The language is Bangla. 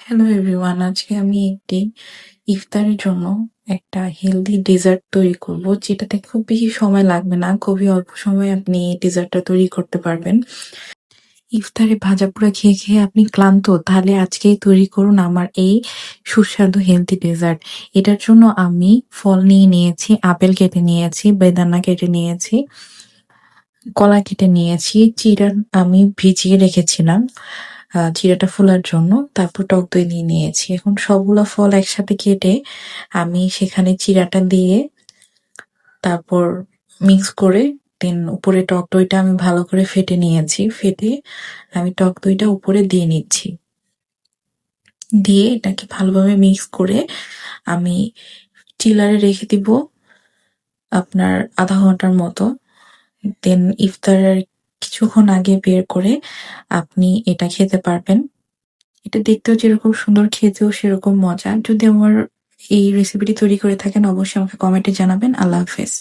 হ্যালো এভরিওয়ান, আজকে আমি একটি ইফতারের জন্য একটা হেলদি ডেজার্ট তৈরি করব, যেটাতে খুব বেশি সময় লাগবে না। খুবই অল্প সময়ে আপনি এই ডেজার্টটা তৈরি করতে পারবেন। ইফতারে ভাজাপোড়া খেয়ে খেয়ে আপনি ক্লান্ত, তাহলে আজকেই তৈরি করুন আমার এই সুস্বাদু হেলদি ডেজার্ট। এটার জন্য আমি ফল নিয়ে নিয়েছি, আপেল কেটে নিয়েছি, বেদানা কেটে নিয়েছি, কলা কেটে নিয়েছি, চিড়া আমি ভিজিয়ে রেখেছিলাম চিড়াটা ফোলার জন্য। তারপর টক দই নিয়ে নিয়েছি। এখন সবগুলো ফল একসাথে কেটে আমি সেখানে চিড়াটা দিয়ে তারপর মিক্স করে দেন উপরে টক দইটা আমি ভালো করে ফেটে নিয়েছি। ফেটে আমি টক দইটা উপরে দিয়ে নিচ্ছি। দিয়ে এটাকে ভালোভাবে মিক্স করে আমি চিলারে রেখে দিব আপনার আধা ঘন্টার মতো। দেন ইফতারের কিছুক্ষণ আগে বের করে আপনি এটা খেতে পারবেন। এটা দেখতেও যেরকম সুন্দর, খেতেও সেরকম মজা। যদি আমার এই রেসিপিটি তৈরি করে থাকেন, অবশ্যই আমাকে কমেন্টে জানাবেন। আল্লাহ হাফেজ।